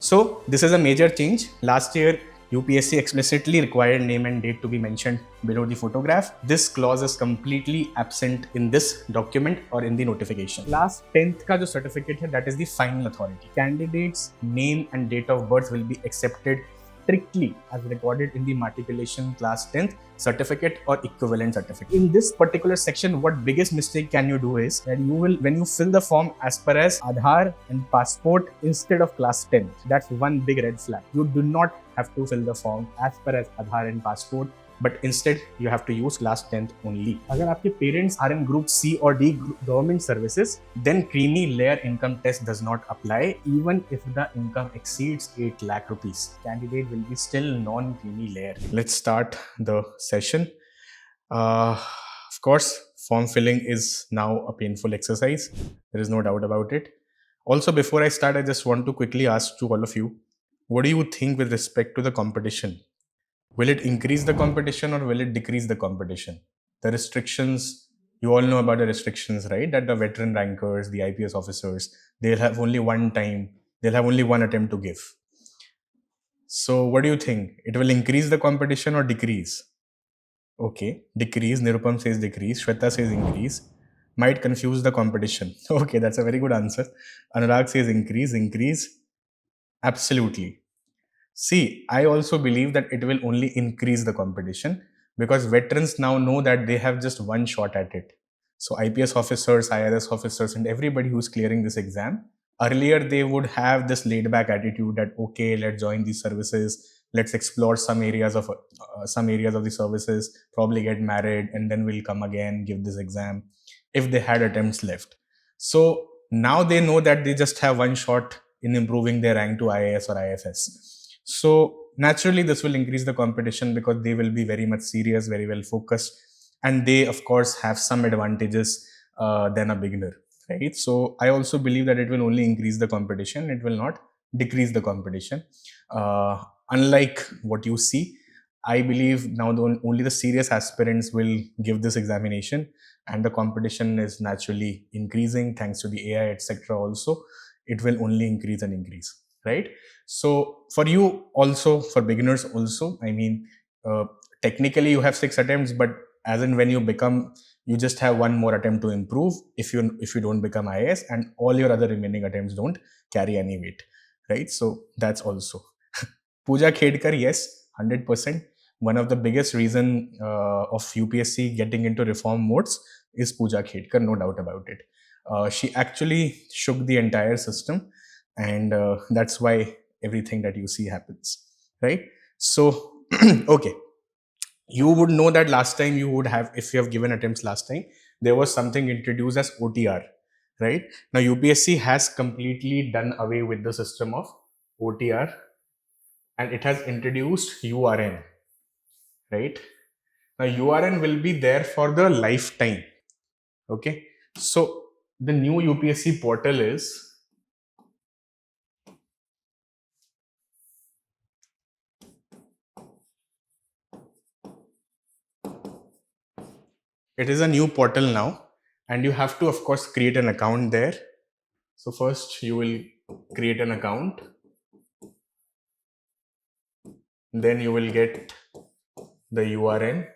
So this is a major change. Last year, UPSC explicitly required name and date to be mentioned below the photograph. This clause is completely absent in this document or in the notification. Class 10th का जो certificate है, that is the final authority. Candidates' name and date of birth will be accepted strictly as recorded in the matriculation class 10th certificate or equivalent certificate. In this particular section, what biggest mistake can you do is that you will, when you fill the form as per as Aadhaar and passport instead of class 10, that's one big red flag. You do not have to fill the form as per as Aadhaar and passport, but instead you have to use class 10th only. अगर आपके parents are in group C or D government services, then creamy layer income test does not apply even if the income exceeds 8 lakh rupees. Candidate will be still non-creamy layer. Let's start the session. Of course, form filling is now a painful exercise. There is no doubt about it. Also, before I start, I just want to quickly ask to all of you, what do you think with respect to the competition? Will it increase the competition or will it decrease the competition? The restrictions, you all know about the restrictions, right? That the veteran rankers, the IPS officers, they'll have only one time, they'll have only one attempt to give. So what do you think? It will increase the competition or decrease? Okay, decrease. Nirupam says decrease. Shweta says increase. Might confuse the competition. Okay, that's a very good answer. Anurag says increase, increase. Absolutely. See, I also believe that it will only increase the competition because veterans now know that they have just one shot at it. So IPS officers, IRS officers, and everybody who's clearing this exam, earlier they would have this laid back attitude that, okay, let's join these services, let's explore some areas of the services, probably get married, and then we'll come again, give this exam if they had attempts left. So now they know that they just have one shot in improving their rank to IAS or IFS. So naturally, this will increase the competition because they will be very much serious, very well focused, and they, of course, have some advantages than a beginner, right? So I also believe that it will only increase the competition. It will not decrease the competition. Unlike what you see, I believe now only the serious aspirants will give this examination, and the competition is naturally increasing thanks to the AI, etc. Also, it will only increase and increase, right? So for you also, for beginners also, I mean, technically you have 6 attempts, but as in when you become, you just have one more attempt to improve if you don't become IAS, and all your other remaining attempts don't carry any weight, right? So that's also. Pooja Khedkar, yes, 100%. One of the biggest reason of UPSC getting into reform modes is Pooja Khedkar, no doubt about it. She actually shook the entire system, and that's why everything that you see happens, right? So okay, you would know that last time you would have, if you have given attempts last time, there was something introduced as OTR, right? Now UPSC has completely done away with the system of OTR, and it has introduced URN, right? Now URN will be there for the lifetime. Okay, so the new UPSC portal is, it is a new portal now, and you have to, of course, create an account there. So first you will create an account, then you will get the URN,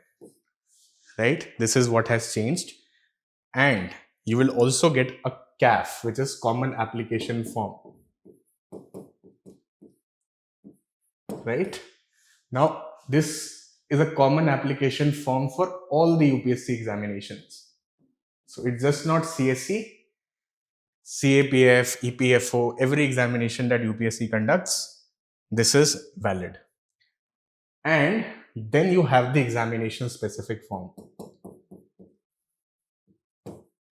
right? This is what has changed, and you will also get a CAF, which is Common Application Form, right? Now this is a common application form for all the UPSC examinations. So it's just not CSC, CAPF, EPFO, every examination that UPSC conducts, this is valid. And then you have the examination specific form.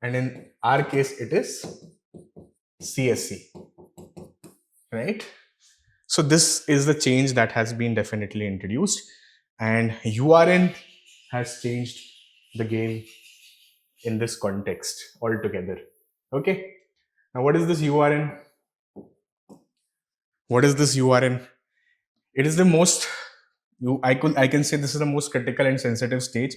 And in our case, it is CSC, right? So this is the change that has been definitely introduced, and URN has changed the game in this context altogether. Okay. Now, what is this URN? What is this URN? It is the most, I can say this is the most critical and sensitive stage,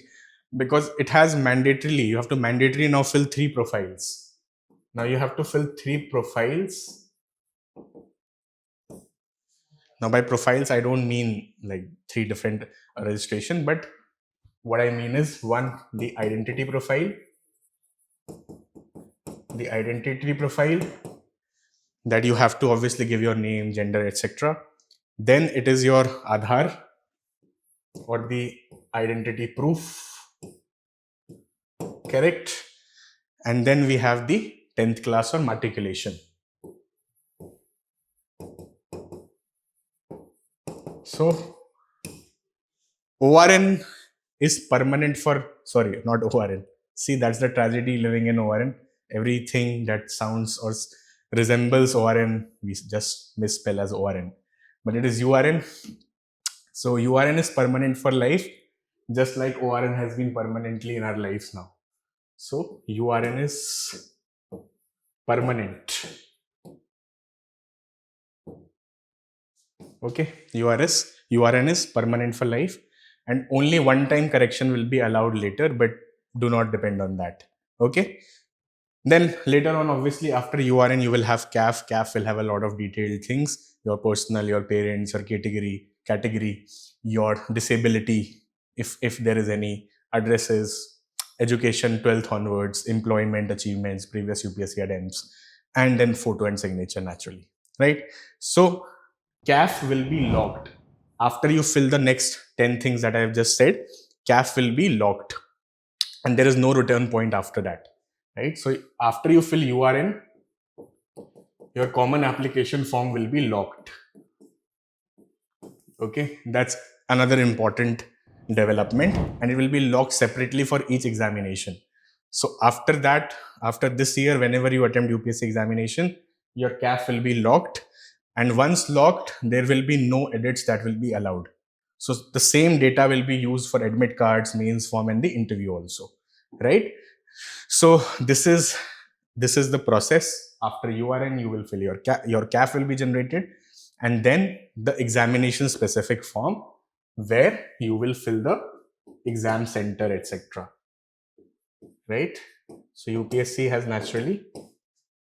because it has mandatorily, you have to mandatorily now fill 3 profiles. Now you have to fill 3 profiles Now by profiles, I don't mean like 3 different registration, but what I mean is one, the identity profile that you have to obviously give your name, gender, etc. Then it is your Aadhaar or the identity proof, correct? And then we have the 10th class or matriculation. So ORN is permanent for, sorry, not ORN. See, that's the tragedy living in ORN. Everything that sounds or resembles ORN, we just misspell as ORN. But it is URN. So URN is permanent for life, just like ORN has been permanently in our lives now. So URN is permanent. Okay, URN is permanent for life, and only one time correction will be allowed later, but do not depend on that. Okay. Then later on, obviously, after URN, you will have CAF. CAF will have a lot of detailed things: your personal, your parents, your category, your disability, if there is any, addresses, education, 12th onwards, employment achievements, previous UPSC attempts, and then photo and signature naturally, right? So CAF will be locked. After you fill the next 10 things that I have just said, CAF will be locked, and there is no return point after that, right? So after you fill URN, your common application form will be locked. Okay, that's another important development, and it will be locked separately for each examination. So after that, after this year, whenever you attempt UPSC examination, your CAF will be locked, and once locked, there will be no edits that will be allowed. So the same data will be used for admit cards, mains form, and the interview also, right? So this is the process. After URN, you will fill your CAF will be generated, and then the examination specific form where you will fill the exam center, etc. Right? So UPSC has naturally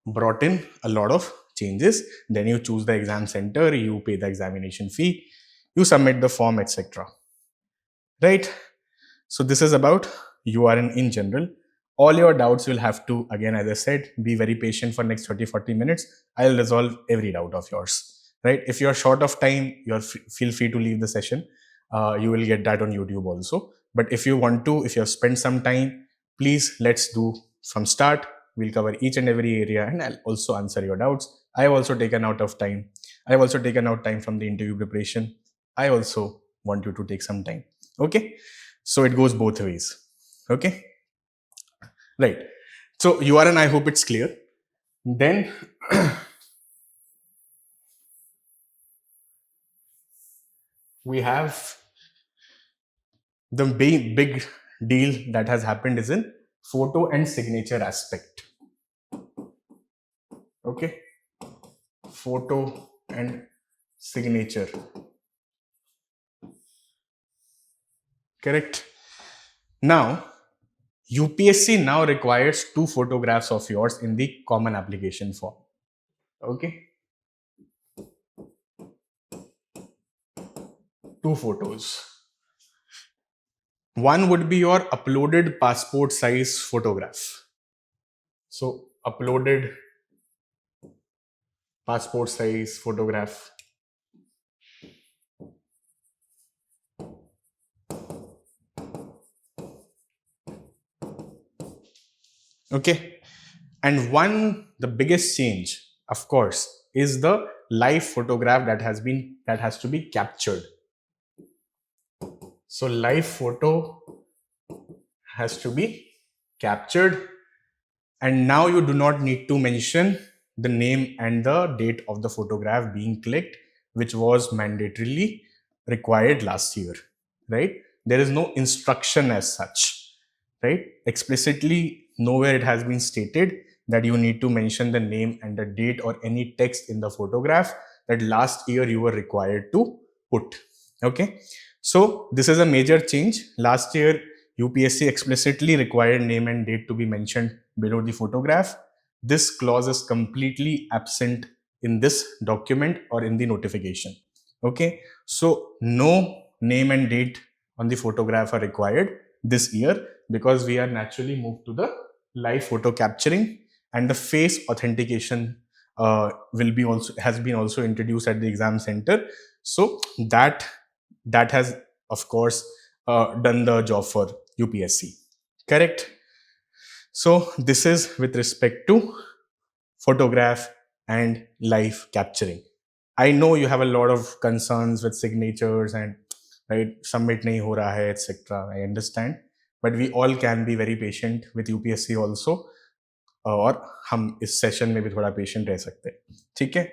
brought in a lot of changes. Then you choose the exam center, you pay the examination fee, you submit the form, etc. Right? So this is about URN in general. All your doubts will have to, again, as I said, be very patient for next 30-40 minutes. I'll resolve every doubt of yours, right? If you're short of time, feel free to leave the session. You will get that on YouTube also. But if you want to, if you have spent some time, please let's do from start. We'll cover each and every area, and I'll also answer your doubts. I have also taken out time from the interview preparation. I also want you to take some time. Okay. So it goes both ways. Okay. Right. So URN, I hope it's clear. Then we have the big deal that has happened is in photo and signature aspect. Okay. Photo and signature. Correct. Now, UPSC now requires 2 photographs of yours in the common application form. Okay. 2 photos. One would be your uploaded passport size photograph. So uploaded passport size photograph. Okay. And the biggest change, of course, is the live photograph that has to be captured. So live photo has to be captured, and now you do not need to mention the name and the date of the photograph being clicked, which was mandatorily required last year, right? There is no instruction as such, right? Explicitly, nowhere it has been stated that you need to mention the name and the date or any text in the photograph that last year you were required to put. Okay. So this is a major change. Last year, UPSC explicitly required name and date to be mentioned below the photograph. This clause is completely absent in this document or in the notification. Okay, so no name and date on the photograph are required this year because we are naturally moved to the live photo capturing, and the face authentication will be also has been also introduced at the exam center. So that has of course done the job for UPSC. Correct. So this is with respect to photograph and live capturing. I know you have a lot of concerns with signatures and right submit nahi ho raha hai etc. I understand, but we all can be very patient with UPSC also, और हम इस session में भी थोड़ा patient रह सकते हैं. ठीक है.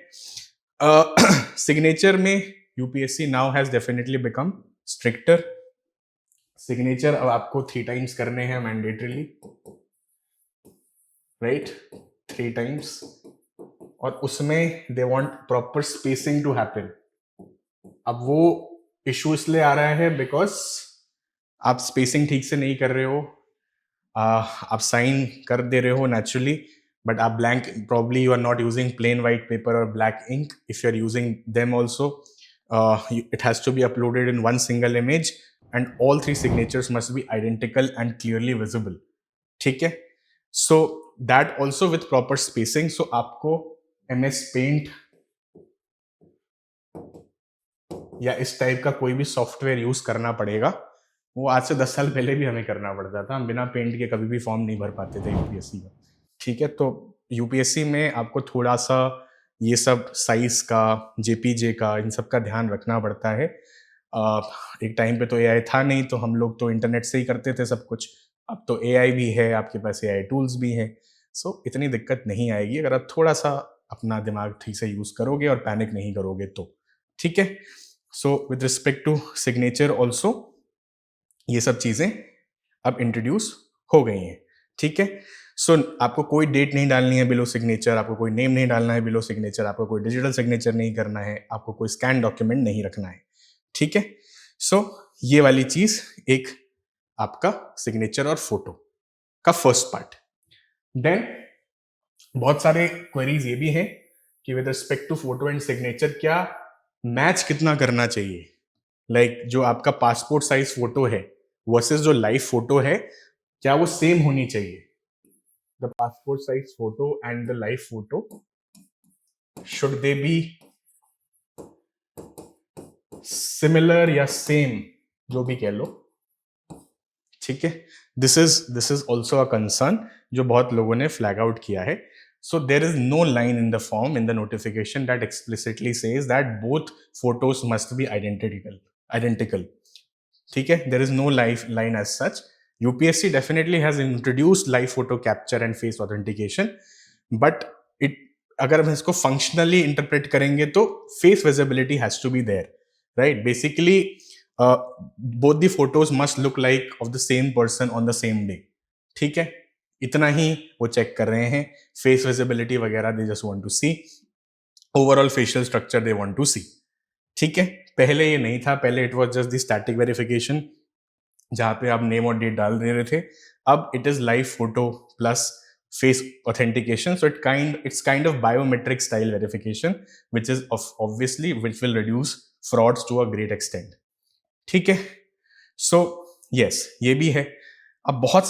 सिग्नेचर में UPSC now has definitely become stricter. Signature अब आपको 3 टाइम्स करने हैं मैंडेटरीली, राइट, 3 टाइम्स, और उसमें they want proper spacing to happen. अब वो इशू इसलिए आ रहा है बिकॉज आप स्पेसिंग ठीक से नहीं कर रहे हो. आप साइन कर दे रहे हो naturally, but are blank, probably you are not using plain white paper or black ink. If you are using them also, it has to be uploaded in one single image and all 3 signatures must be identical and clearly visible. ठीक है. So that also with proper spacing. So आपको MS Paint या इस type का कोई भी software use करना पड़ेगा. वो आज से 10 साल पहले भी हमें करना पड़ता था. हम बिना पेंट के कभी भी फॉर्म नहीं भर पाते थे यूपीएससी का. ठीक है. तो यूपीएससी में आपको थोड़ा सा ये सब साइज का, जेपीजे का, इन सब का ध्यान रखना पड़ता है. एक टाइम पे तो एआई था नहीं, तो हम लोग तो इंटरनेट से ही करते थे सब कुछ. अब तो एआई भी है, आपके पास एआई टूल्स भी हैं. सो इतनी दिक्कत नहीं आएगी अगर आप थोड़ा सा अपना दिमाग ठीक से यूज करोगे और पैनिक नहीं करोगे तो. ठीक है. So with respect to signature also ये सब चीजें अब इंट्रोड्यूस हो गई हैं. ठीक है. सो आपको कोई डेट नहीं डालनी है बिलो सिग्नेचर, आपको कोई नेम नहीं डालना है बिलो सिग्नेचर, आपको कोई डिजिटल सिग्नेचर नहीं करना है, आपको कोई स्कैन डॉक्यूमेंट नहीं रखना है. ठीक है. सो ये वाली चीज एक आपका सिग्नेचर और फोटो का फर्स्ट पार्ट. देन बहुत सारे क्वेरीज ये भी हैं कि with respect to photo and signature क्या मैच कितना करना चाहिए. लाइक जो आपका पासपोर्ट साइज फोटो है वर्सेस जो लाइव फोटो है, क्या वो सेम होनी चाहिए. The passport size photo and the live photo, should they be similar या सेम, जो भी कह लो. ठीक है. This is also a concern जो बहुत लोगों ने फ्लैग आउट किया है. So there is no line in the form, in the notification, that explicitly says that both photos must be identical. ठीक है. There is no line as such. UPSC definitely has introduced live photo capture and face authentication, but it अगर हम इसको functionally interpret करेंगे तो face visibility has to be there, right? Basically, both the photos must look like of the same person on the same day. ठीक है. इतना ही वो check कर रहे हैं. फेस विजिबिलिटी वगैरह they just want to see, overall facial structure they want to see. ठीक है. पहले ये नहीं था. पहले it was just the static verification जहां पे आप नेम और डेट डाल दे रहे थे. अब it is live photo plus face authentication. So it's kind of biometric style verification which is obviously which will reduce frauds to a great extent. ठीक है. सो यस, ये भी है. अब बहुत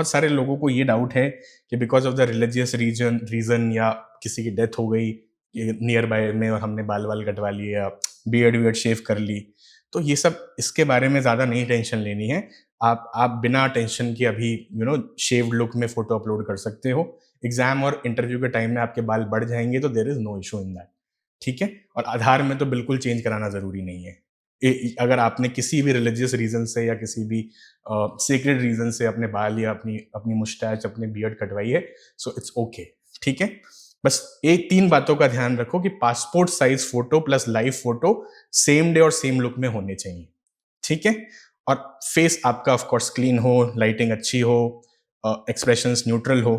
सारे लोगों को ये डाउट है कि because of the religious reason या किसी की डेथ हो गई नियर बाय में और हमने बाल कटवा लिए या बियर्ड शेव कर ली, तो ये सब इसके बारे में ज़्यादा नहीं टेंशन लेनी है. आप बिना टेंशन के अभी शेव्ड लुक में फोटो अपलोड कर सकते हो. एग्जाम और इंटरव्यू के टाइम में आपके बाल बढ़ जाएंगे तो there is no issue in that. ठीक है. और आधार में तो बिल्कुल चेंज कराना ज़रूरी नहीं है. अगर आपने किसी भी रिलीजियस रीजन से या किसी भी सीक्रेट रीजन से अपने बाल या अपनी मुस्टैच, अपनी बियर्ड कटवाई है, सो इट्स ओके. ठीक है. बस 3 बातों का ध्यान रखो कि passport size photo plus live photo same day और सेम लुक में होने चाहिए. ठीक है. और फेस आपका ऑफ कोर्स क्लीन हो, लाइटिंग अच्छी हो, एक्सप्रेशंस न्यूट्रल हो.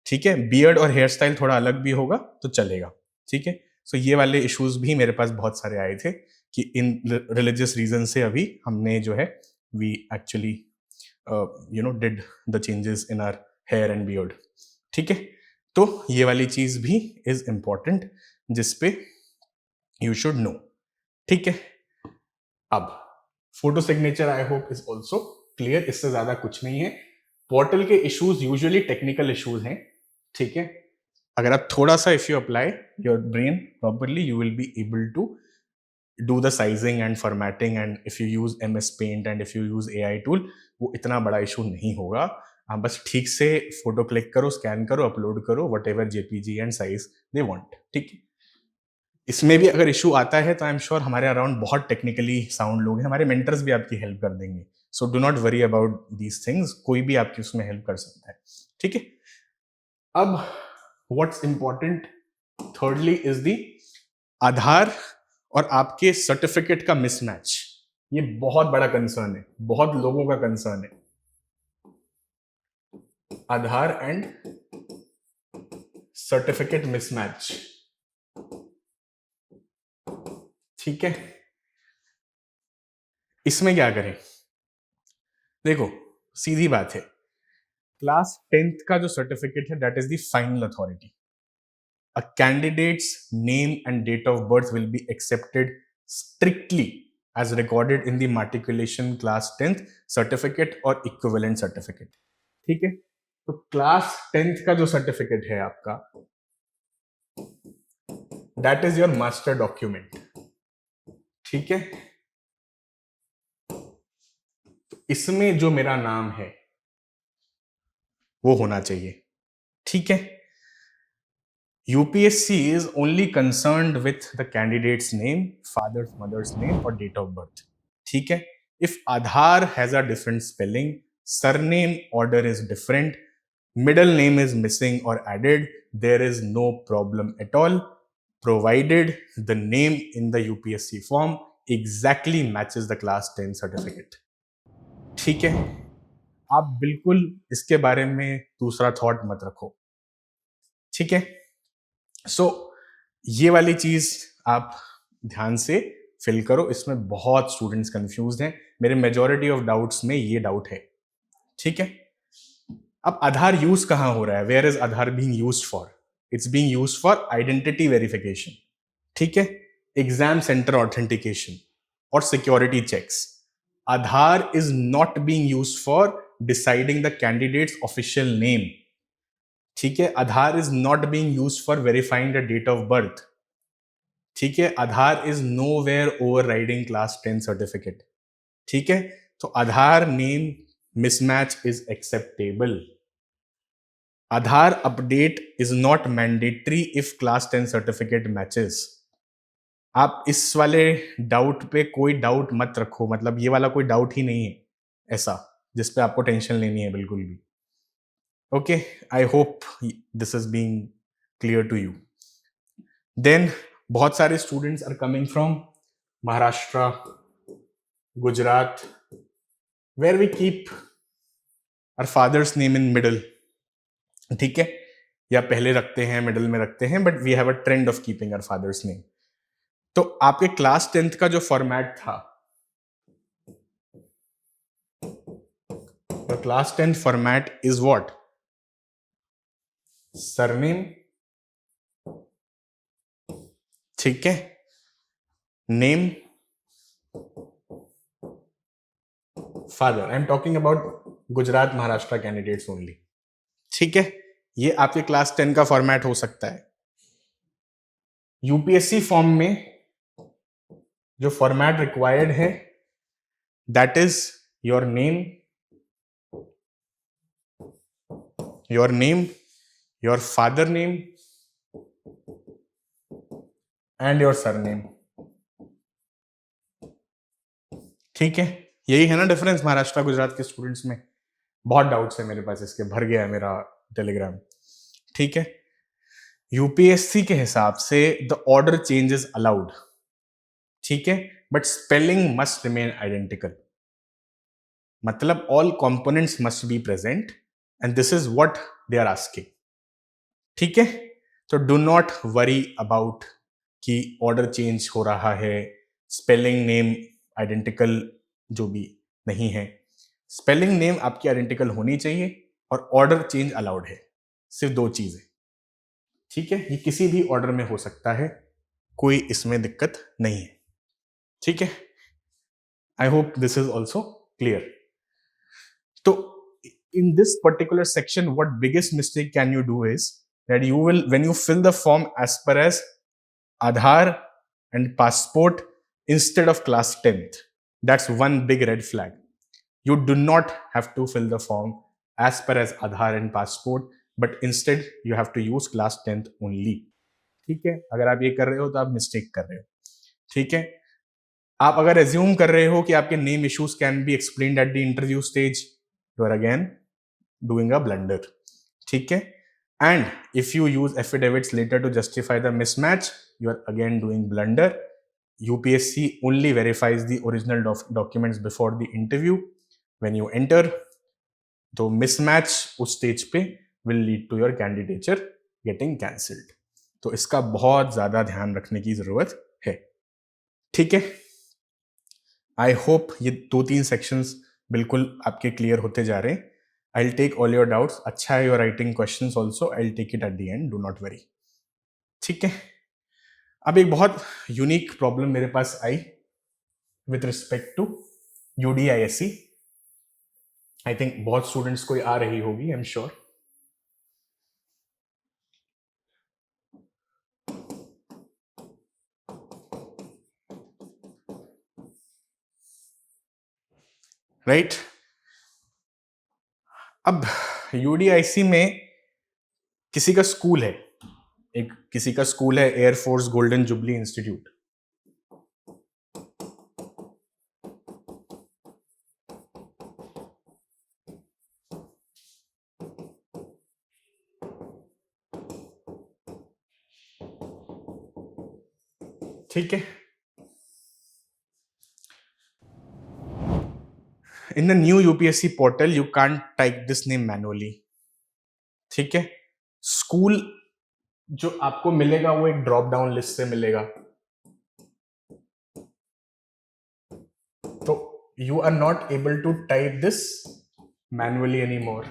ठीक है. बियर्ड और हेयर स्टाइल थोड़ा अलग भी होगा तो चलेगा. ठीक है. सो ये वाले इश्यूज भी मेरे पास बहुत सारे आए थे कि इन रिलीजियस रीजन से अभी हमने जो है we actually did the changes in our hair and beard. ठीक है. तो ये वाली चीज भी इज इंपॉर्टेंट जिस पे यू शुड नो. ठीक है, अब photo signature I hope is also clear, इससे ज्यादा कुछ नहीं है। पोर्टल के इश्यूज यूजुअली टेक्निकल इश्यूज हैं, ठीक है। अगर आप थोड़ा सा if you apply your brain properly you will be able to do the sizing and formatting, and if you use MS paint and if you use AI tool, वो इतना बड़ा इशू नहीं होगा। आप बस ठीक से फोटो क्लिक करो, स्कैन करो, अपलोड करो what ever JPG and size they want, ठीक है। इसमें भी अगर इशू आता है तो आई एम श्योर हमारे अराउंड बहुत टेक्निकली साउंड लोग हैं, हमारे मेंटर्स भी आपकी हेल्प कर देंगे। So do not worry about these things, कोई भी आपकी उसमें हेल्प कर सकता है, ठीक है। अब what's important thirdly is the Aadhaar और आपके सर्टिफिकेट का मिसमैच। ये बहुत बड़ा कंसर्न है, बहुत लोगों का कंसर्न है, आधार एंड सर्टिफिकेट मिसमैच, ठीक है। इसमें क्या करें? देखो सीधी बात है, क्लास 10th का जो सर्टिफिकेट है that is the final authority. A candidate's name and date of birth will be accepted strictly as recorded in the matriculation class 10th certificate or equivalent certificate, ठीक है। तो क्लास 10th का जो certificate है आपका that is your master document, ठीक है। तो इसमें जो मेरा नाम है वो होना चाहिए, ठीक है। UPSC is only concerned with the candidate's name, father's, mother's name or date of birth. ठीक है? If Aadhaar has a different spelling, surname order is different, middle name is missing or added, there is no problem at all, provided the name in the UPSC form exactly matches the class 10 certificate. ठीक है? आप बिल्कुल इसके बारे में दूसरा thought मत रखो, ठीक है। सो ये वाली चीज आप ध्यान से फिल करो, इसमें बहुत स्टूडेंट्स कंफ्यूज हैं, मेरे मेजॉरिटी ऑफ डाउट्स में ये डाउट है, ठीक है। अब आधार यूज कहां हो रहा है? Where is Aadhaar being used for? It's being used for identity verification, ठीक है, एग्जाम सेंटर ऑथेंटिकेशन और security checks. Aadhaar is not being used for deciding the candidates official name, ठीक है। Aadhaar is not being used for verifying the date of birth, ठीक है। Aadhaar is nowhere overriding class 10 certificate, ठीक है। तो Aadhaar name mismatch is acceptable. Aadhaar update is not mandatory if class 10 certificate matches. आप इस वाले डाउट पे कोई डाउट मत रखो, मतलब ये वाला कोई डाउट ही नहीं है ऐसा जिस पे आपको टेंशन लेनी है बिल्कुल भी। Okay, I hope this is being clear to you. Then बहुत सारे students are coming from Maharashtra, Gujarat, where we keep our father's name in middle, ठीक है, या पहले रखते हैं मिडिल में रखते हैं, but we have a trend of keeping our father's name. तो आपके क्लास 10th का जो फॉर्मेट था, the class 10th format is what? Surname, ठीक है, name, father. I am talking about Gujarat Maharashtra candidates only, ठीक है। ये आपके क्लास 10 का फॉर्मेट हो सकता है। यूपीएससी फॉर्म में जो फॉर्मेट रिक्वायर्ड है that is your name, your father name and your surname, ठीक है। यही है ना डिफरेंस महाराष्ट्र गुजरात के स्टूडेंट्स में? बहुत डाउट्स है मेरे पास इसके, भर गया है मेरा टेलीग्राम, ठीक है। यूपीएससी के हिसाब से the order change is allowed, ठीक है, but spelling must remain identical, मतलब all components must be present and this is what they are asking, ठीक है। तो डू नॉट वरी अबाउट कि ऑर्डर चेंज हो रहा है, स्पेलिंग नेम आइडेंटिकल जो भी नहीं है। स्पेलिंग नेम आपकी आइडेंटिकल होनी चाहिए और ऑर्डर चेंज अलाउड है, सिर्फ दो चीजें, ठीक है। ये किसी भी ऑर्डर में हो सकता है, कोई इसमें दिक्कत नहीं है। ठीक है, I hope this is also clear. तो in this particular section, what biggest mistake can you do is that you will, when you fill the form as per as Aadhaar and passport instead of class 10th, that's one big red flag. You do not have to fill the form as per as Aadhaar and passport, but instead you have to use class 10th only. ठीक है, अगर आप ये कर रहे हो तो आप मिस्टेक कर रहे हो. ठीक है, आप अगर एज्यूम कर रहे हो कि आपके name issues can be explained at the interview stage, you are again doing a blunder. ठीक है, and if you use affidavits letter to justify the mismatch, you are again doing blunder. UPSC only verifies the original documents before the interview. When you enter, तो mismatch उस stage पे will lead to your candidature getting cancelled. तो इसका बहुत ज्यादा ध्यान रखने की जरूरत है. ठीक है, आई होप ये 2-3 सेक्शंस बिल्कुल आपके क्लियर होते जा रहे हैं. I will take all your doubts. अच्छा है, your writing questions also, I will take it at the end, do not worry. ठीक है, अब एक बहुत यूनिक प्रॉब्लम मेरे पास आई with respect to UDISC. I think बहुत स्टूडेंट्स को आ रही होगी, आई एम श्योर. राइट, अब UDIC में किसी का स्कूल है, किसी का स्कूल है एयरफोर्स गोल्डन जुबली इंस्टीट्यूट. ठीक है, in the new UPSC portal you can't type this name manually. ठीक है, स्कूल जो आपको मिलेगा वो एक ड्रॉप डाउन लिस्ट से मिलेगा. तो you are not able to type this manually any more,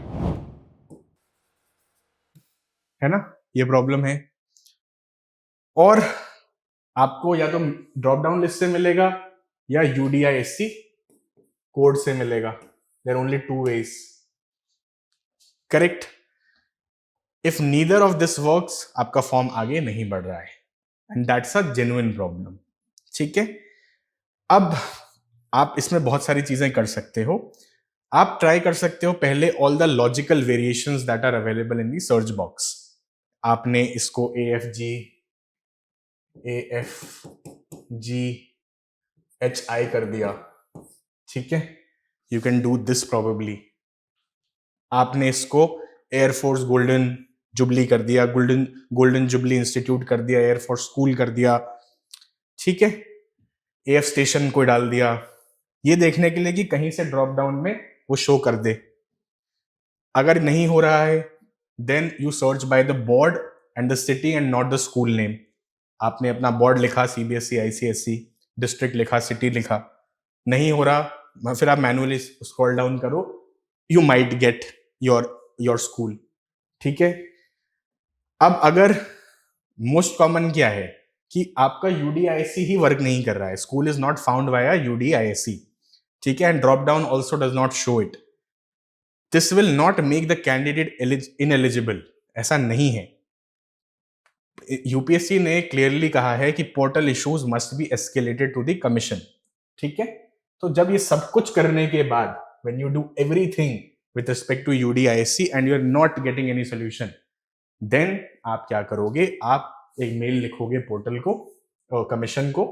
है ना, ये प्रॉब्लम है. और आपको या तो ड्रॉप डाउन लिस्ट से मिलेगा या UDISC कोड से मिलेगा. There only 2 ways. Correct. If neither of this works, आपका फॉर्म आगे नहीं बढ़ रहा है, and that's a genuine problem. ठीक है, अब आप इसमें बहुत सारी चीजें कर सकते हो. आप ट्राई कर सकते हो पहले all the logical variations that are available in the search box. आपने इसको AFGHI कर दिया. ठीक है, you can do this probably. आपने इसको एयरफोर्स गोल्डन जुबली कर दिया, गोल्डन जुबली इंस्टीट्यूट कर दिया, एयरफोर्स स्कूल कर दिया. ठीक है, AF स्टेशन को डाल दिया, ये देखने के लिए कि कहीं से ड्रॉप डाउन में वो शो कर दे. अगर नहीं हो रहा है, then you search by the board and the city and not the school name. आपने अपना बोर्ड लिखा CBSE ICSE, डिस्ट्रिक्ट लिखा, सिटी लिखा, नहीं हो रहा, फिर आप मैनुअली स्क्रॉल डाउन करो, you might get your school. ठीक है, अब अगर मोस्ट कॉमन क्या है कि आपका UDISC ही वर्क नहीं कर रहा है, school is not found via UDISC. ठीक है, and drop down also does not show it. This will not make the candidate ineligible. ऐसा नहीं है. UPSC ने क्लियरली कहा है कि portal issues must be escalated to the commission. ठीक है, तो जब ये सब कुछ करने के बाद, when you do everything with respect to UDISC and you are not getting any solution, then आप क्या करोगे, आप एक मेल लिखोगे पोर्टल को, कमीशन को,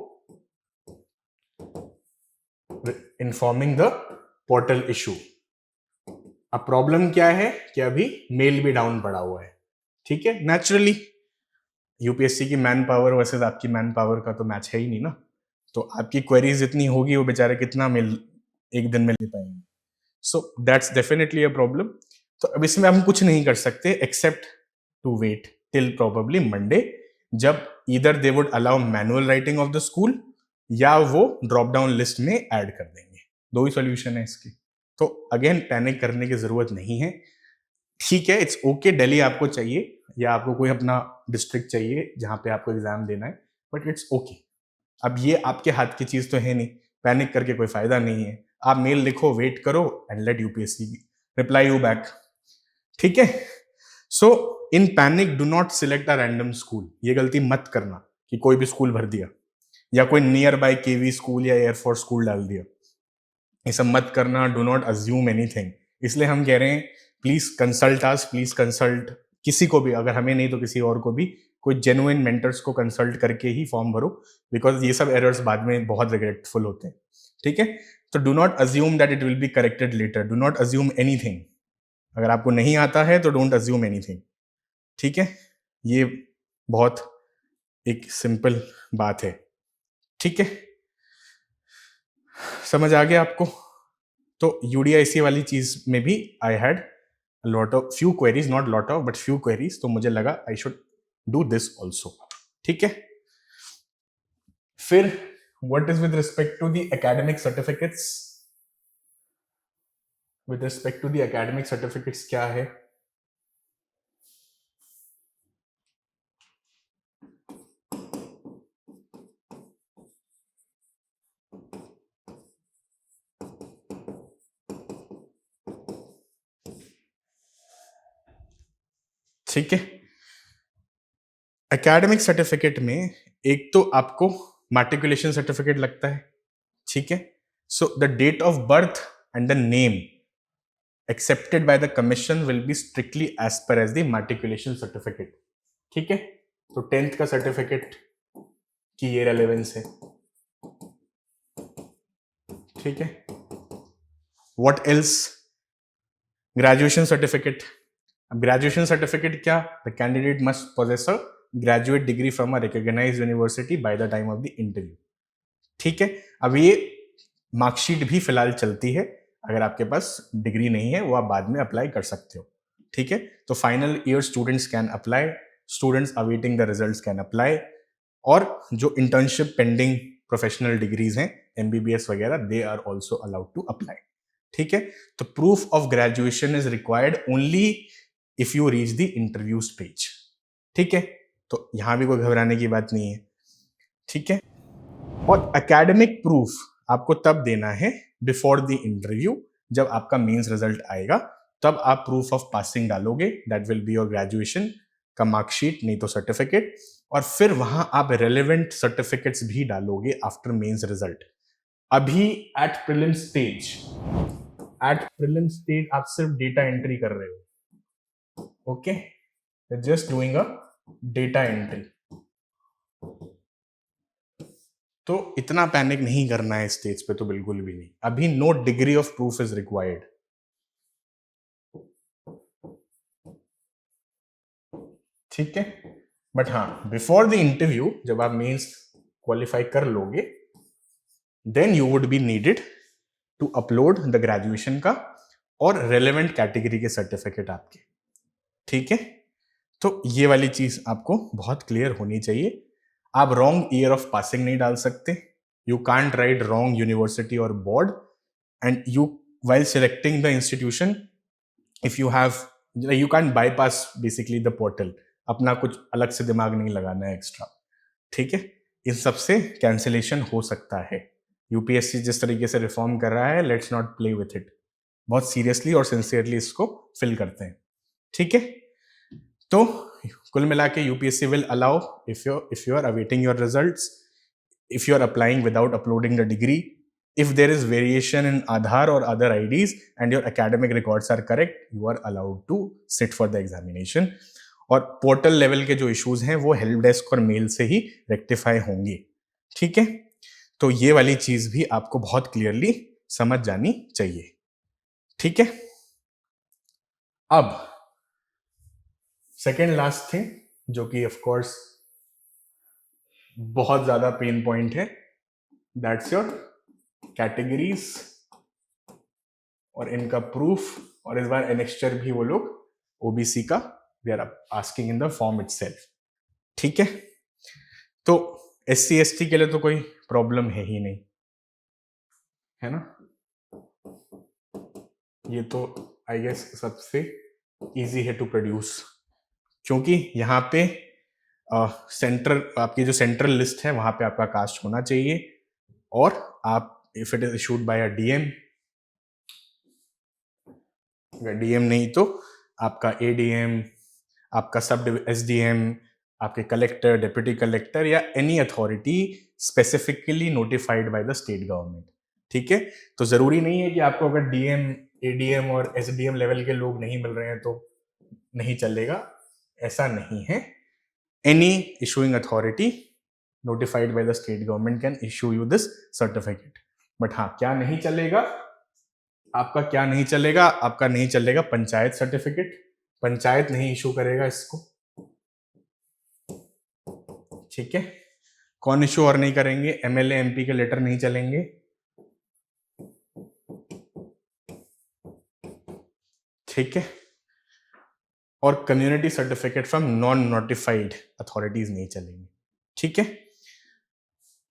इन्फॉर्मिंग द पोर्टल इशू. अब प्रॉब्लम क्या है कि अभी मेल भी डाउन पड़ा हुआ है. ठीक है, नेचुरली UPSC की मैन पावर वर्सेस आपकी मैन पावर का तो मैच है ही नहीं ना. तो आपकी क्वेरीज इतनी होगी, वो बेचारे कितना मेल एक दिन में ले पाएंगे. So that's definitely a problem. तो अब इसमें हम कुछ नहीं कर सकते except to wait till probably Monday, जब either they would allow manual writing of the school या वो ड्रॉप डाउन लिस्ट में ऐड कर देंगे. 2 ही सॉल्यूशन है इसके. तो अगेन पैनिक करने की जरूरत नहीं है. ठीक है, इट्स ओके. दिल्ली आपको चाहिए या आपको कोई अपना डिस्ट्रिक्ट चाहिए जहां पे आपको एग्जाम देना है, बट इट्स ओके. अब ये आपके हाथ की चीज तो है नहीं, पैनिक करके कोई फायदा नहीं है। आप मेल लिखो, वेट करो and let UPSC reply you back. ठीक है। So in panic do not select a random school. ये गलती मत करना कि कोई भी स्कूल भर दिया या कोई नियर बाय केवी स्कूल या एयरफोर्स स्कूल डाल दिया। ये सब मत करना। Do not assume anything. इसलिए हम कह रहे हैं please consult us, please consult किसी को भी, अगर हमें नहीं तो किसी और को भी, कोई जेन्युइन मेंटर्स को कंसल्ट करके ही फॉर्म भरो, बिकॉज ये सब एरर्स बाद में बहुत रिग्रेटफुल होते हैं। ठीक है। तो do not assume that it will be corrected later. Do not assume anything. अगर आपको नहीं आता है तो डोंट अज्यूम एनीथिंग। ठीक है। ये बहुत एक सिंपल बात है। ठीक है। समझ आ गया आपको? तो यूडीआईसी वाली चीज में भी I had lot of few queries, not lot of but few queries, तो मुझे लगा I should do this also. ठीक है। फिर what is with respect to the academic certificates? With respect to the academic certificates क्या है? ठीक है। एकेडमिक सर्टिफिकेट में एक तो आपको मैट्रिकुलेशन सर्टिफिकेट लगता है। ठीक है। So the date of birth and the name accepted by the commission will be strictly as per as the matriculation certificate. ठीक है। तो 10th का सर्टिफिकेट की ये रेलेवेंस है। ठीक है। What else? Graduation certificate. अब ग्रेजुएशन सर्टिफिकेट क्या? The candidate must possess a graduate degree from a recognised university by the time of the interview. ठीक है। अब ये मार्कशीट भी फिलहाल चलती है। अगर आपके पास डिग्री नहीं है वो आप बाद में अप्लाई कर सकते हो। ठीक है। तो final year students can apply, students awaiting the results can apply, और जो इंटर्नशिप पेंडिंग प्रोफेशनल डिग्रीज हैं एमबीबीएस वगैरह, they are also allowed to apply. ठीक है। तो proof of graduation is required only if you reach the interview stage. ठीक है। तो यहां भी कोई घबराने की बात नहीं है। ठीक है। और एकेडमिक प्रूफ आपको तब देना है बिफोर द इंटरव्यू, जब आपका मेंस रिजल्ट आएगा तब आप प्रूफ ऑफ पासिंग डालोगे, that will be your graduation का मार्कशीट, नहीं तो सर्टिफिकेट, और फिर वहां आप रेलेवेंट सर्टिफिकेट्स भी डालोगे आफ्टर मेंस रिजल्ट। अभी एट प्रीलिम स्टेज, आप सिर्फ डेटा एंट्री कर रहे हो। Okay, just doing a data entry. तो इतना पैनिक नहीं करना है स्टेज पे, तो बिल्कुल भी नहीं। अभी no degree of proof is required. ठीक है। बट हाँ, बिफोर द इंटरव्यू जब आप मेंस क्वालिफाई कर लोगे, then you would be needed to upload the graduation का और रेलेवेंट कैटेगरी के सर्टिफिकेट आपके। ठीक है। तो ये वाली चीज आपको बहुत क्लियर होनी चाहिए। आप रॉन्ग ईयर ऑफ पासिंग नहीं डाल सकते। You can't write wrong university और board, and you while selecting the institution, if you have, you can't bypass basically the portal, अपना कुछ अलग से दिमाग नहीं लगाना है एक्स्ट्रा। ठीक है। इन सबसे कैंसिलेशन हो सकता है। यूपीएससी जिस तरीके से रिफॉर्म कर रहा है, let's not play with it. बहुत सीरियसली और सिंसियरली इसको फिल करते हैं। ठीक है। तो कुल मिला के UPSC will allow, if you are awaiting your results, if you are applying without uploading the degree, if there is variation in Aadhaar or other IDs and your academic records are correct, you are allowed to sit for the examination. और portal level के जो issues हैं वो help desk और mail से ही rectify होंगे। ठीक है। तो ये वाली चीज भी आपको बहुत क्लियरली समझ जानी चाहिए। ठीक है। अब सेकेंड लास्ट थिंग, जो कि ऑफ कोर्स बहुत ज्यादा पेन पॉइंट है, दैट्स योर कैटेगरीज और इनका प्रूफ। और इस बार एनेक्स्चर भी वो लोग ओबीसी का they are asking in the form itself. ठीक है। तो SC ST के लिए तो कोई प्रॉब्लम है ही नहीं, है ना? ये तो आई गेस सबसे इजी है टू प्रोड्यूस, क्योंकि यहाँ पे सेंट्रल, आपकी जो सेंट्रल लिस्ट है वहां पे आपका कास्ट होना चाहिए, और आप if it is issued by a DM, अगर डीएम नहीं तो आपका एडीएम, आपका सब एसडीएम, आपके कलेक्टर, डिप्टी कलेक्टर या any authority specifically notified by the state government. ठीक है, तो जरूरी नहीं है कि आपको अगर डीएम, एडीएम और एसडीएम लेवल के लोग नहीं मिल रहे हैं तो नहीं चलेगा, ऐसा नहीं है। Any issuing authority notified by the state government can issue you this certificate. But हाँ, क्या नहीं चलेगा आपका, क्या नहीं चलेगा आपका, नहीं चलेगा पंचायत सर्टिफिकेट, पंचायत नहीं इशू करेगा इसको। ठीक है, कौन इशू और नहीं करेंगे? एमएलए एमपी के लेटर नहीं चलेंगे। ठीक है, और community certificate from non notified authorities नहीं चलेंगे। ठीक है,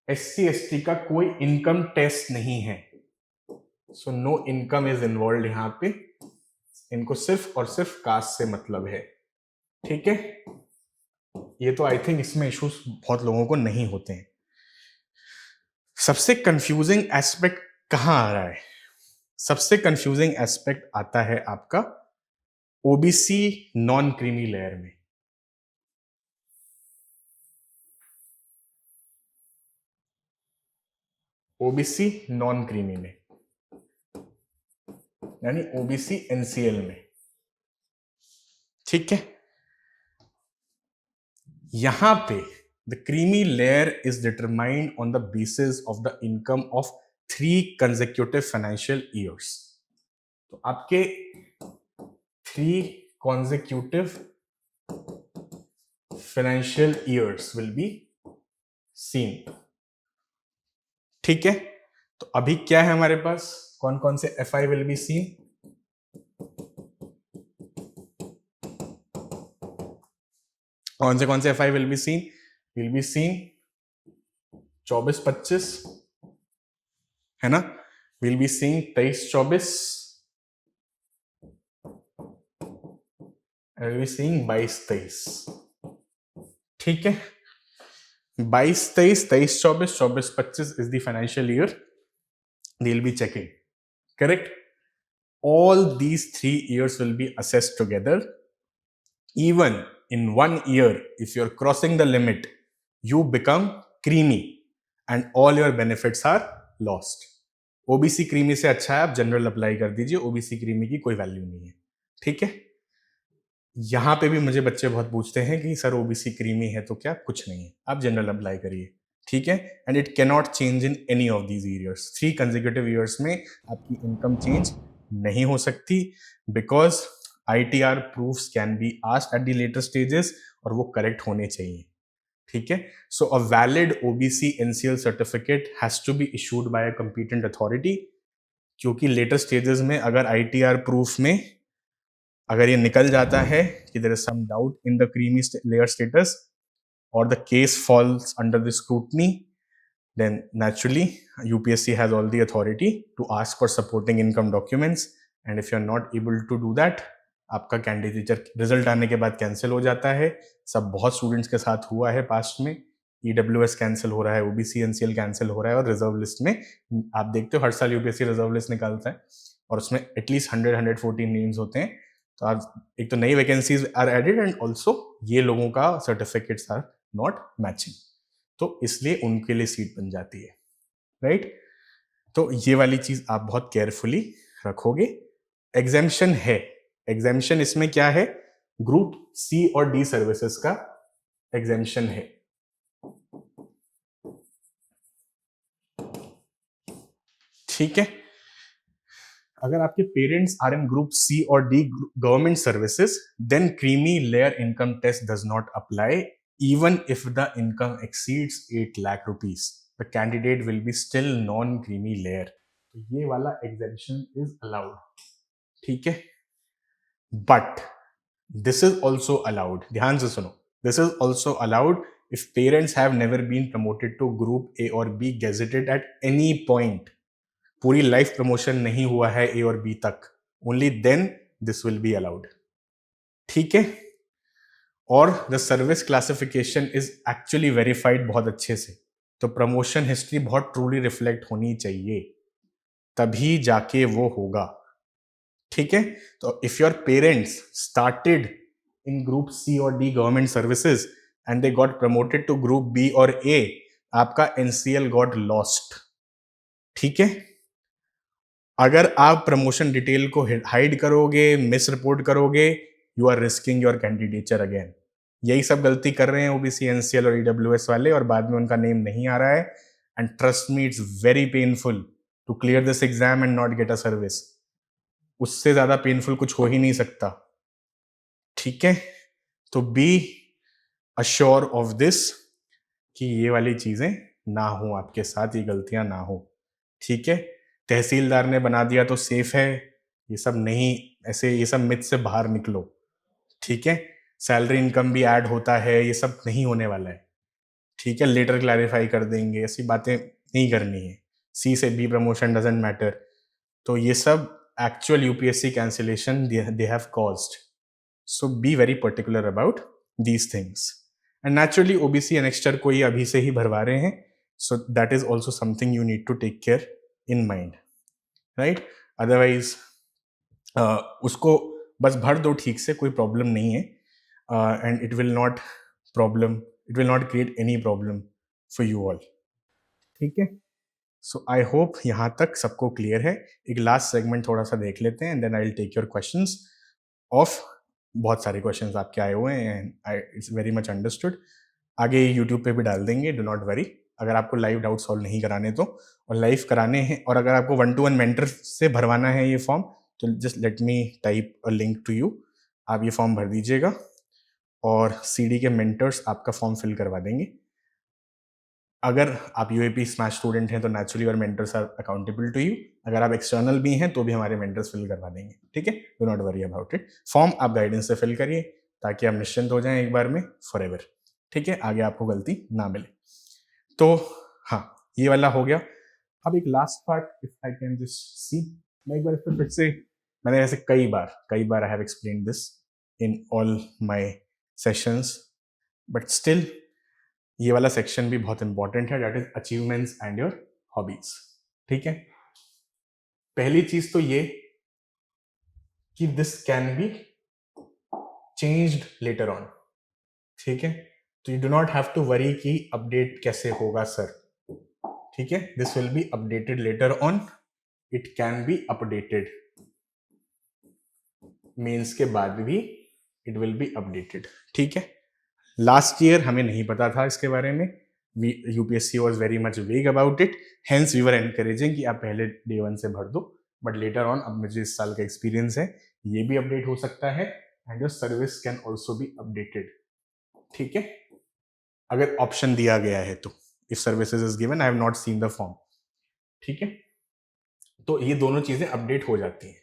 एससी एसटी का कोई इनकम टेस्ट नहीं है, so no income is involve यहां पे, इनको सिर्फ और सिर्फ कास्ट से मतलब है। ठीक है, ये तो आई थिंक इसमें इश्यूज बहुत लोगों को नहीं होते हैं। सबसे कंफ्यूजिंग एस्पेक्ट कहां आ रहा है? सबसे कंफ्यूजिंग एस्पेक्ट आता है आपका ओबीसी नॉन क्रीमी लेयर में। ओबीसी नॉन क्रीमी में, यानी ओबीसी एनसीएल में। ठीक है, यहां पे the creamy layer is determined on the basis of the income of 3 consecutive financial years. तो आपके 3 consecutive financial years will be seen। ठीक है, तो अभी क्या है हमारे पास, कौन कौन से एफआई विल बी सीन? कौन से FI will be seen? Will be seen 24-25, है ना? Will be seen 23-24, will be seen 22-23। ठीक है, 22-23, 23-24, 24-25 is the financial year they'll be checking. Correct? All these 3 years will be assessed together. Even in 1 year, if you're crossing the limit, you become creamy and all your benefits are lost. OBC creamy से अच्छा है आप general apply कर दीजिए, OBC creamy की कोई value नहीं है। ठीक है, यहां पे भी मुझे बच्चे बहुत पूछते हैं कि सर ओबीसी क्रीमी है तो क्या? कुछ नहीं है, आप जनरल अप्लाई करिए। ठीक है, and it can not change in any of these years. 3 consecutive years में आपकी इनकम चेंज नहीं हो सकती, because ITR proofs can be asked at the later stages और वो करेक्ट होने चाहिए। ठीक है, so a valid OBC NCL certificate has to be issued by a competent authority, क्योंकि लेटर स्टेजेस में अगर ITR प्रूफ में अगर ये निकल जाता है कि there is some doubt in the creamy layer status और the case falls under the scrutiny, then naturally UPSC has all the authority to ask for supporting income documents, and if you're not able to do that, आपका candidature result आने के बाद cancel हो जाता है। सब बहुत स्टूडेंट्स के साथ हुआ है पास्ट में, EWS कैंसिल हो रहा है, OBC NCL कैंसिल हो रहा है, और रिजर्व लिस्ट में आप देखते हो हर साल UPSC रिजर्व लिस्ट निकालता है और उसमें एटलीस्ट 100-114 नेम्स होते हैं। तो आज एक तो नई vacancies are added and also ये लोगों का सर्टिफिकेट्स आर नॉट मैचिंग, तो इसलिए उनके लिए सीट बन जाती है। राइट, तो ये वाली चीज आप बहुत केयरफुली रखोगे। एग्जेम्पशन है, एग्जेम्पशन इसमें क्या है? ग्रुप C और D सर्विसेज का एग्जेम्पशन है। ठीक है, अगर आपके parents are in group C और D government services, then creamy layer income test does not apply. Even if the income exceeds 8 lakh rupees, the candidate will be still non-creamy layer. तो ये वाला exemption is allowed. ठीक है, but this is also allowed. ध्यान से सुनो, this is also allowed if parents have never been promoted to group A or B gazetted at any point. पूरी life promotion नहीं हुआ है A और B तक, only then this will be allowed. ठीक है, और the service classification is actually verified बहुत अच्छे से। तो प्रमोशन हिस्ट्री बहुत ट्रूली रिफ्लेक्ट होनी चाहिए, तभी जाके वो होगा। ठीक है, तो if your parents started in group C और D government services and they got promoted to group B और ए, आपका एनसीएल गॉट लॉस्ट। ठीक है, अगर आप प्रमोशन डिटेल को हाइड करोगे, मिस रिपोर्ट करोगे, you are risking your candidature again. यही सब गलती कर रहे हैं ओबीसी, एनसीएल और ईडब्ल्यूएस वाले, और बाद में उनका नेम नहीं आ रहा है। And trust me, it's very painful to clear this exam and not get a service. उससे ज्यादा पेनफुल कुछ हो ही नहीं सकता। ठीक है, तो बी अश्योर ऑफ दिस कि ये वाली चीजें ना हो आपके साथ, ये गलतियां ना हो। ठीक है, तहसीलदार ने बना दिया तो सेफ है, ये सब नहीं, ऐसे ये सब मिथ से बाहर निकलो। ठीक है, सैलरी इनकम भी ऐड होता है, ये सब नहीं होने वाला है। ठीक है, लेटर क्लैरिफाई कर देंगे, ऐसी बातें नहीं करनी है। सी से बी प्रमोशन डजंट मैटर। तो ये सब actual UPSC cancellation they have caused. So be very particular about these things. And naturally OBC annexure को ये अभी से ही भरवा रहे हैं, so that is also something you need to take care in mind, right? Otherwise उसको बस भर दो ठीक से, कोई प्रॉब्लम नहीं है, and it will not create any problem for you all. ठीक है, सो आई होप यहाँ तक सबको क्लियर है। एक लास्ट सेगमेंट थोड़ा सा देख लेते हैं, and then I will take your questions off. बहुत सारे क्वेश्चंस आपके आए हुए हैं and it's very much understood. आगे यूट्यूब पे भी डाल देंगे, डू नॉट वरी। अगर आपको लाइव डाउट सॉल्व नहीं कराने तो, और लाइव कराने हैं, और अगर आपको 1-to-1 मेंटर से भरवाना है ये फॉर्म, तो just let me type a link to you. आप ये फॉर्म भर दीजिएगा और सीडी के मेंटर्स आपका फॉर्म फिल करवा देंगे। अगर आप यूएपी स्मैश स्टूडेंट हैं तो नेचुरली और mentors are accountable to you. अगर आप एक्सटर्नल भी हैं तो भी हमारे मेंटर्स फिल करवा देंगे। ठीक है, do not worry about it. Form आप गाइडेंस से फिल करिए ताकि आप निश्चिंत हो जाएं एक बार में फॉर एवर। ठीक है, आगे आपको गलती ना मिले। तो हाँ, ये वाला हो गया। अब एक last part, if I can just see, मैं एक बार फिर से, मैंने ऐसे कई बार I have explain this in all my sessions, but still ये वाला सेक्शन भी बहुत इंपॉर्टेंट है, that is achievements and your hobbies. ठीक है, पहली चीज तो ये कि this can be changed later on. ठीक है, तो you do not have to worry कि अपडेट कैसे होगा सर। ठीक है, this will be updated later on, it can be updated, mains के बाद भी इट विल बी अपडेटेड। ठीक है, लास्ट ईयर हमें नहीं पता था इसके बारे में, UPSC was very much vague about it, hence we were encouraging कि आप पहले डे 1 से भर दो। बट लेटर ऑन, अब मुझे इस साल का एक्सपीरियंस है, ये भी अपडेट हो सकता है, and your service can also be updated. ठीक है, अगर ऑप्शन दिया गया है तो, if services is given, I have not seen the form. ठीक है, तो ये दोनों चीजें अपडेट हो जाती हैं,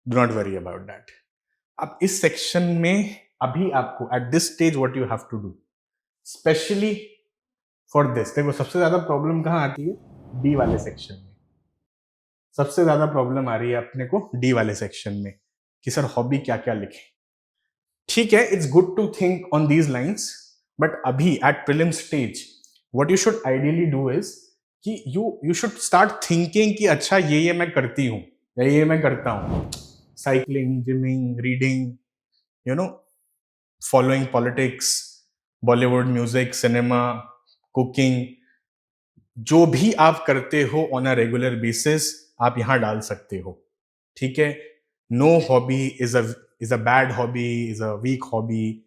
do not worry about that. अब इस सेक्शन में अभी आपको at this stage what you have to do, specially for this, देखो सबसे ज्यादा प्रॉब्लम कहाँ आती है, डी वाले सेक्शन में। सबसे ज्यादा प्रॉब्लम आ रही है अपने को डी वाले सेक्शन में कि सर हॉबी क्या क्या लिखें। ठीक है, it's good to think on these lines, but अभी at prelim stage what you should ideally do is कि यू शुड स्टार्ट थिंकिंग कि अच्छा ये मैं करती हूँ या ये मैं करता हूँ, cycling, gymming, reading, you know, following politics, Bollywood music, cinema, cooking, जो भी आप करते हो ऑन अ रेगुलर बेसिस आप यहां डाल सकते हो। ठीक है, no hobby is a bad hobby, is a weak hobby.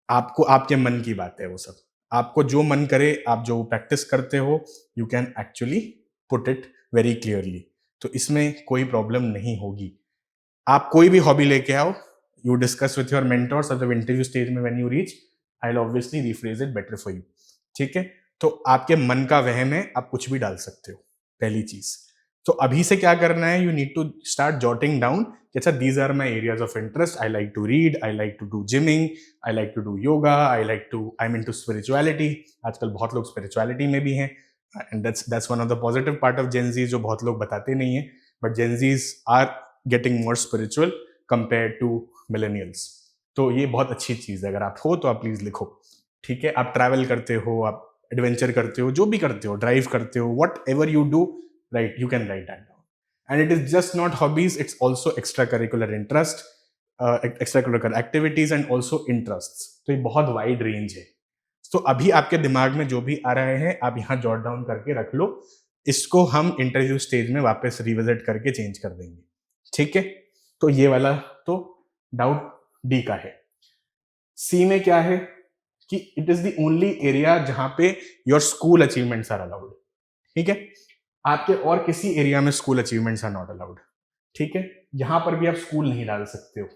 आपको आपके मन की बात है वो सब, आपको जो मन करे, आप जो प्रैक्टिस करते हो, you can actually put it very clearly. तो इसमें कोई प्रॉब्लम नहीं होगी। आप कोई भी हॉबी लेके आओ, you discuss with your mentors जब इंटरव्यू स्टेज में, when you reach, I will obviously rephrase it better for you. ठीक है, तो आपके मन का वहम है, आप कुछ भी डाल सकते हो, पहली चीज। तो अभी से क्या करना है, you need to start jotting down, अच्छा these are my areas of interest, I like to read, I like to do gymming, I like to do yoga, I am into spirituality. आजकल बहुत लोग स्पिरिचुअलिटी में भी हैं, and that's one of the positive part of Gen Zs, जो बहुत लोग बताते नहीं है, but Gen Zs are getting more spiritual compare to millennials. तो ये बहुत अच्छी चीज़ है, अगर आप हो तो आप प्लीज़ लिखो, ठीक है। आप ट्रैवल करते हो, आप एडवेंचर करते हो, जो भी करते हो, ड्राइव करते हो, what ever you do, right, you can write that down. And it is just not hobbies, it's also extra curricular interest, extra curricular activities and also interest. तो ये बहुत वाइड रेंज है। तो अभी आपके दिमाग में जो भी आ रहे हैं आप यहाँ जॉट डाउन करके रख लो, इसको हम इंटरव्यू स्टेज में वापस रिविजिट करके चेंज कर देंगे, ठीक है। तो ये वाला तो डाउट डी का है। सी में क्या है कि it is the only area जहां पे your school achievements are allowed, ठीक है। आपके और किसी एरिया में school achievements are not allowed, ठीक है। यहां पर भी आप स्कूल नहीं डाल सकते हो,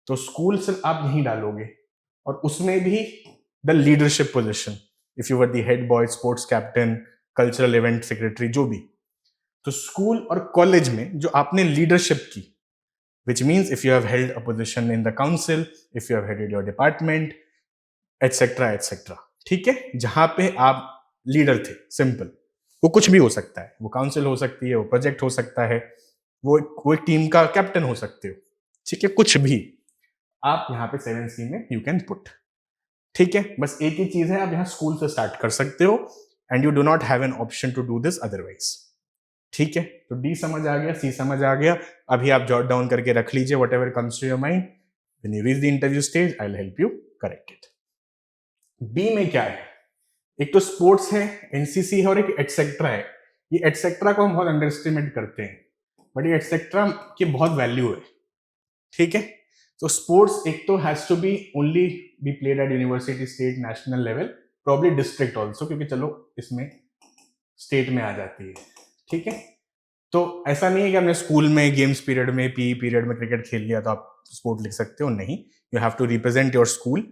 तो स्कूल सिर्फ आप नहीं डालोगे, और उसमें भी the leadership position, if you were the head boy, sports captain, cultural event secretary, जो भी। तो स्कूल और कॉलेज में जो आपने लीडरशिप की, which means if you have held a position in the council, if you have headed your department, etc etc, ठीक है, जहां पे आप लीडर थे, सिंपल। वो कुछ भी हो सकता है, वो काउंसिल हो सकती है, वो प्रोजेक्ट हो सकता है, वो एक टीम का कैप्टन हो सकते हो, ठीक है, कुछ भी आप यहाँ पे 7C में यू कैन पुट, ठीक है। बस एक ही चीज है, आप यहाँ स्कूल से स्टार्ट कर सकते हो and you do not have an option to do this otherwise, ठीक है। तो डी समझ आ गया, सी समझ आ गया। अभी आप जॉट डाउन करके रख लीजिए whatever comes to your mind, when you reach the interview stage I will help you correct it. B में क्या है, एक तो स्पोर्ट्स है, एनसीसी है, और एक एटसेट्रा है। ये एटसेट्रा को हम बहुत अंडर एस्टिमेट करते हैं, बट ये एटसेट्रा की बहुत वैल्यू है, ठीक है। तो स्पोर्ट्स एक तो has to be only be played at university, state, national level, probably district also, क्योंकि चलो इसमें स्टेट में आ जाती है, ठीक है। तो ऐसा नहीं है कि हमने स्कूल में गेम्स पीरियड में, पीई पीरियड में क्रिकेट खेल लिया तो आप स्पोर्ट लिख सकते हो, नहीं। You have to represent your school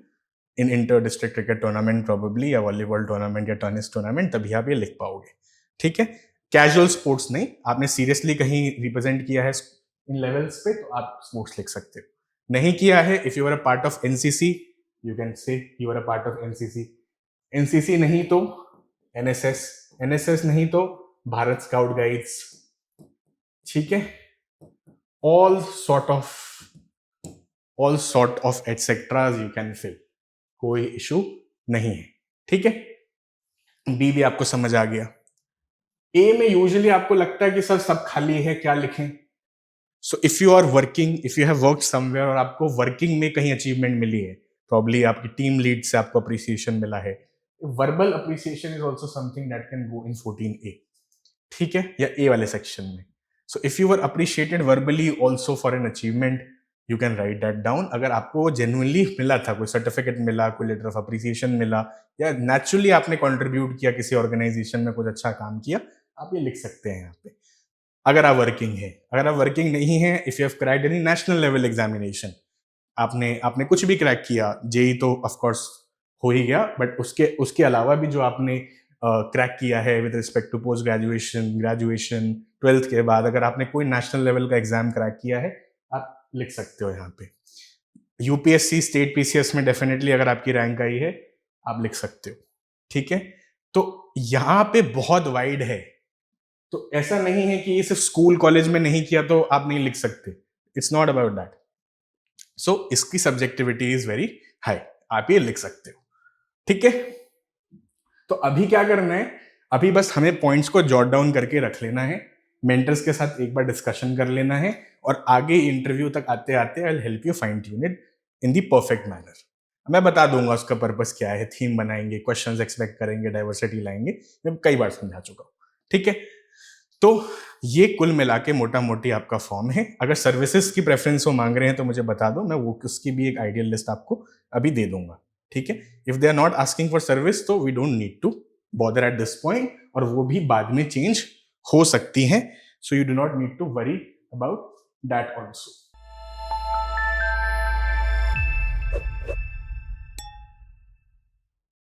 in inter district cricket tournament probably, या वॉलीबॉल टूर्नामेंट या टेनिस टूर्नामेंट, तभी आप ये लिख पाओगे, ठीक है। कैजुअल स्पोर्ट्स नहीं, आपने सीरियसली कहीं रिप्रेजेंट किया है इन लेवल्स पे तो आप स्पोर्ट्स लिख सकते हो। नहीं किया है, if you are a part of NCC you can say you are a part of NCC, NCC नहीं तो एनएसएस, एनएसएस नहीं तो भारत स्काउट गाइड्स, ठीक है। All sort of etceteras you can fill, कोई इशू नहीं है, ठीक है। बी भी आपको समझ आ गया। ए में यूजुअली आपको लगता है कि सर सब खाली है, क्या लिखें। So if you are working, if you have worked somewhere और आपको वर्किंग में कहीं अचीवमेंट मिली है, प्रॉब्ली आपकी टीम लीड से आपको अप्रिसिएशन मिला है, verbal appreciation is also something that can go in 14A, ठीक है, या ए वाले सेक्शन में। सो if you were appreciated verbally also for an achievement you can write that down. अगर आपको जेन्युइनली मिला था, कोई सर्टिफिकेट मिला, कोई लेटर ऑफ अप्रिसिएशन मिला, या नेचुरली आपने कंट्रीब्यूट किया किसी ऑर्गेनाइजेशन में, कुछ अच्छा काम किया, आप ये लिख सकते हैं यहाँ पे, अगर आप वर्किंग है। अगर आप वर्किंग नहीं है, if you have cracked any national level examination, आपने कुछ भी क्रैक किया, जेई तो ऑफ कोर्स हो ही गया, बट उसके अलावा भी जो आपने क्रैक किया है with respect to post graduation, graduation, 12th के बाद, अगर आपने कोई नेशनल लेवल का एग्जाम क्रैक किया है, आप लिख सकते हो यहाँ पे। यूपीएससी, स्टेट पीसीएस में डेफिनेटली अगर आपकी रैंक आई है, आप लिख सकते हो, ठीक है। तो यहाँ पे बहुत वाइड है, तो ऐसा नहीं है कि ये सिर्फ स्कूल कॉलेज में नहीं किया तो आप नहीं लिख सकते, इट्स नॉट अबाउट दैट। सो इसकी सब्जेक्टिविटी इज वेरी हाई, आप ये लिख सकते हो, ठीक है। तो अभी क्या करना है, अभी बस हमें पॉइंट्स को जॉट डाउन करके रख लेना है, मेंटर्स के साथ एक बार डिस्कशन कर लेना है, और आगे इंटरव्यू तक आते आते आई will help you fine tune it in the perfect manner. मैं बता दूंगा उसका पर्पस क्या है, थीम बनाएंगे, क्वेश्चंस एक्सपेक्ट करेंगे, डाइवर्सिटी लाएंगे, मैं कई बार समझा चुका हूँ, ठीक है। तो ये कुल मिला के मोटा मोटी आपका फॉर्म है। अगर सर्विसेज की प्रेफरेंस वो मांग रहे हैं तो मुझे बता दो, मैं वो उसकी भी एक आइडियल लिस्ट आपको अभी दे दूंगा, ठीक है। If they are not asking for service तो we don't need to bother at this point, और वो भी बाद में चेंज हो सकती हैं, so you do not need to worry about that also.